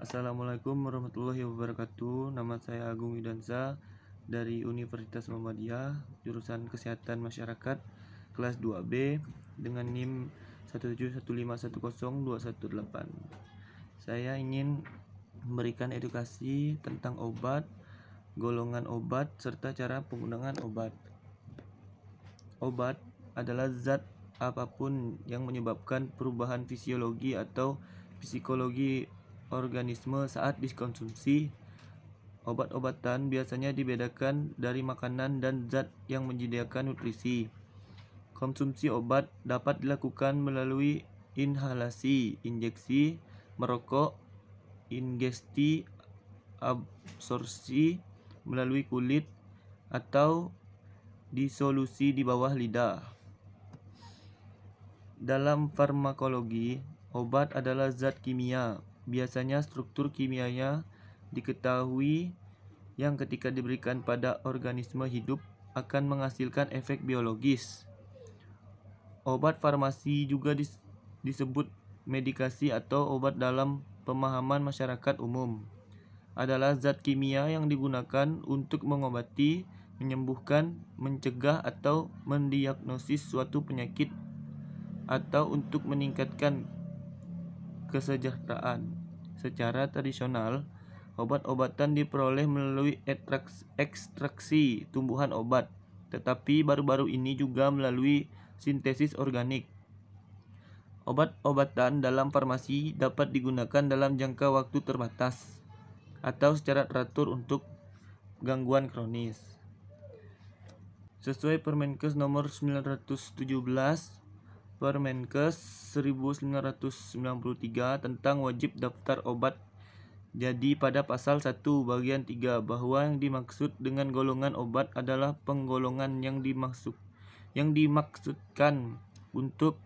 Assalamualaikum warahmatullahi wabarakatuh. Nama saya Agung Widansa dari Universitas Muhammadiyah, jurusan Kesehatan Masyarakat, kelas 2B dengan NIM 171510218. Saya ingin memberikan edukasi tentang obat, golongan obat, serta cara penggunaan obat. Obat adalah zat apapun yang menyebabkan perubahan fisiologi atau psikologi organisme saat dikonsumsi. Obat-obatan biasanya dibedakan dari makanan dan zat yang menyediakan nutrisi. Konsumsi obat dapat dilakukan melalui inhalasi, injeksi, merokok, ingesti, absorpsi melalui kulit, atau disolusi di bawah lidah. Dalam farmakologi, obat adalah zat kimia. Biasanya struktur kimianya diketahui yang ketika diberikan pada organisme hidup akan menghasilkan efek biologis. Obat farmasi juga disebut medikasi atau obat dalam pemahaman masyarakat umum. Adalah zat kimia yang digunakan untuk mengobati, menyembuhkan, mencegah atau mendiagnosis suatu penyakit atau untuk meningkatkan kesejahteraan. Secara tradisional, obat-obatan diperoleh melalui ekstraksi tumbuhan obat, tetapi baru-baru ini juga melalui sintesis organik. Obat-obatan dalam farmasi dapat digunakan dalam jangka waktu terbatas atau secara teratur untuk gangguan kronis. Sesuai Permenkes nomor 917 Permenkes 1993 tentang wajib daftar obat. Jadi pada pasal 1 bagian 3 bahwa yang dimaksud dengan golongan obat adalah penggolongan yang dimaksudkan untuk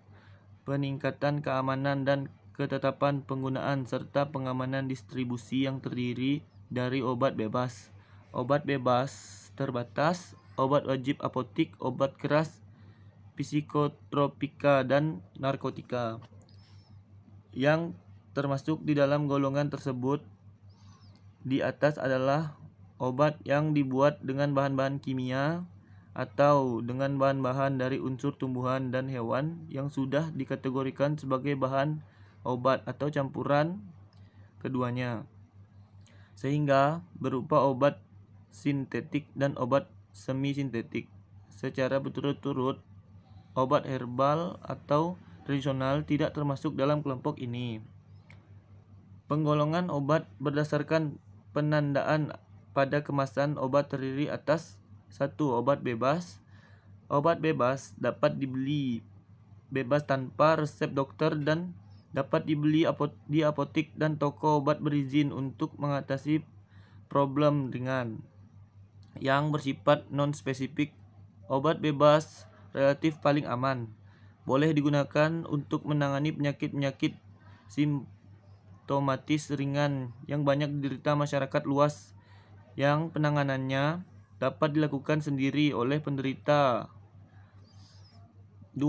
peningkatan keamanan dan ketetapan penggunaan serta pengamanan distribusi yang terdiri dari obat bebas, obat bebas terbatas, obat wajib apotik, obat keras, psikotropika, dan narkotika. Yang termasuk di dalam golongan tersebut di atas adalah obat yang dibuat dengan bahan-bahan kimia atau dengan bahan-bahan dari unsur tumbuhan dan hewan yang sudah dikategorikan sebagai bahan obat atau campuran keduanya, sehingga berupa obat sintetik dan obat semi-sintetik. Secara berturut-turut, obat herbal atau tradisional tidak termasuk dalam kelompok ini. Penggolongan obat berdasarkan penandaan pada kemasan obat terdiri atas 1. Obat bebas. Obat bebas dapat dibeli bebas tanpa resep dokter dan dapat dibeli di apotik dan toko obat berizin untuk mengatasi problem ringan yang bersifat non-spesifik. Obat bebas relatif paling aman. Boleh digunakan untuk menangani penyakit-penyakit simptomatis ringan yang banyak diderita masyarakat luas, yang penanganannya dapat dilakukan sendiri oleh penderita. 2.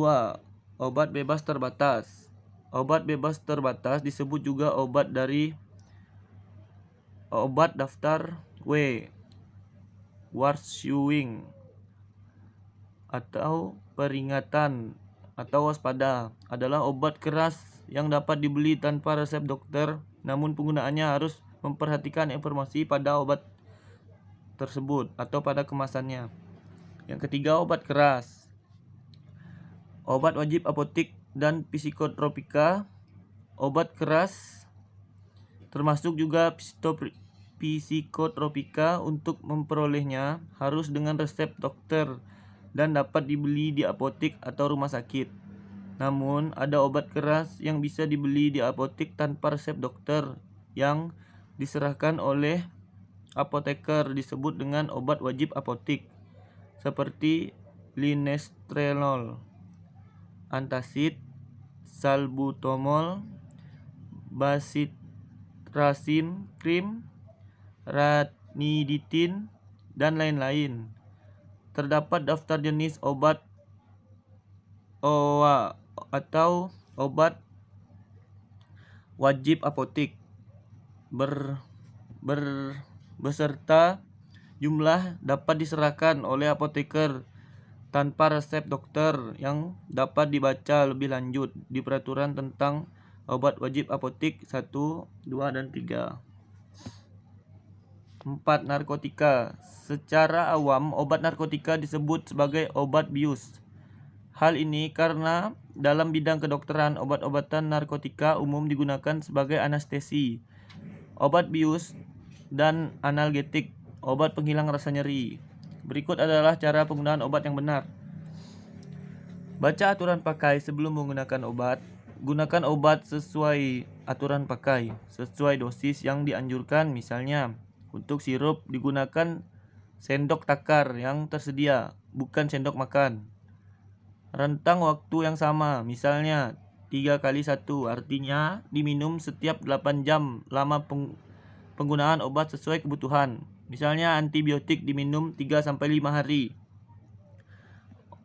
Obat bebas terbatas. Obat bebas terbatas disebut juga obat dari obat daftar W, warning atau peringatan atau waspada, adalah obat keras yang dapat dibeli tanpa resep dokter, namun penggunaannya harus memperhatikan informasi pada obat tersebut atau pada kemasannya. Yang ketiga, obat keras. Obat wajib apotik dan psikotropika. Obat keras termasuk juga psikotropika. Untuk memperolehnya harus dengan resep dokter dan dapat dibeli di apotik atau rumah sakit. Namun, ada obat keras yang bisa dibeli di apotik tanpa resep dokter yang diserahkan oleh apoteker, disebut dengan obat wajib apotik, seperti linestrenol, antacid, salbutamol, bacitracin krim, ranitidin, dan lain-lain. Terdapat daftar jenis obat OA atau obat wajib apotik. beserta jumlah dapat diserahkan oleh apoteker tanpa resep dokter yang dapat dibaca lebih lanjut di peraturan tentang obat wajib apotik 1, 2, dan 3. 4. Narkotika. Secara awam, obat narkotika disebut sebagai obat bius. Hal ini karena dalam bidang kedokteran, obat-obatan narkotika umum digunakan sebagai anestesi, obat bius, dan analgetik, obat penghilang rasa nyeri. Berikut adalah cara penggunaan obat yang benar. Baca aturan pakai sebelum menggunakan obat. Gunakan obat sesuai aturan pakai, sesuai dosis yang dianjurkan. Misalnya, untuk sirup digunakan sendok takar yang tersedia, bukan sendok makan. Rentang waktu yang sama, misalnya 3x1, artinya diminum setiap 8 jam. Lama penggunaan obat sesuai kebutuhan. Misalnya antibiotik diminum 3-5 hari.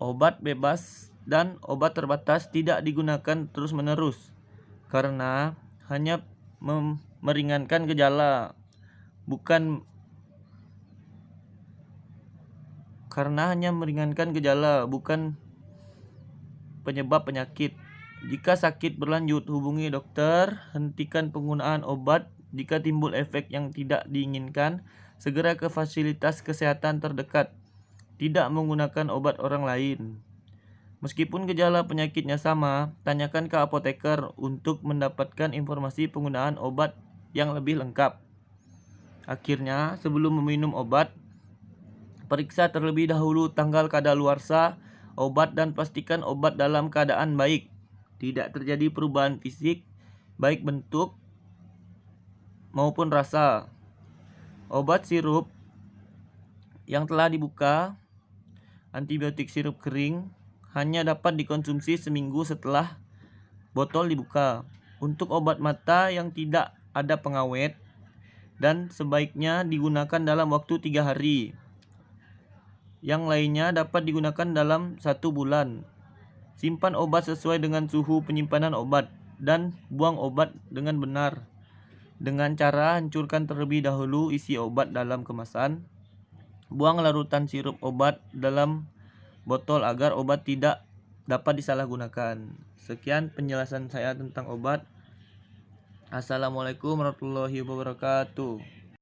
Obat bebas dan obat terbatas tidak digunakan terus-menerus karena hanya meringankan gejala, bukan penyebab penyakit. Jika sakit berlanjut, hubungi dokter. Hentikan penggunaan obat jika timbul efek yang tidak diinginkan. Segera ke fasilitas kesehatan terdekat. Tidak menggunakan obat orang lain. Meskipun gejala penyakitnya sama, tanyakan ke apoteker untuk mendapatkan informasi penggunaan obat yang lebih lengkap. Akhirnya, sebelum meminum obat, periksa terlebih dahulu tanggal kadaluarsa obat dan pastikan obat dalam keadaan baik. Tidak terjadi perubahan fisik, baik bentuk maupun rasa. Obat sirup yang telah dibuka, antibiotik sirup kering, hanya dapat dikonsumsi seminggu setelah botol dibuka. Untuk obat mata yang tidak ada pengawet dan sebaiknya digunakan dalam waktu 3 hari. Yang lainnya dapat digunakan dalam 1 bulan. Simpan obat sesuai dengan suhu penyimpanan obat dan buang obat dengan benar. Dengan cara hancurkan terlebih dahulu isi obat dalam kemasan. Buang larutan sirup obat dalam botol agar obat tidak dapat disalahgunakan. Sekian penjelasan saya tentang obat. Assalamualaikum warahmatullahi wabarakatuh.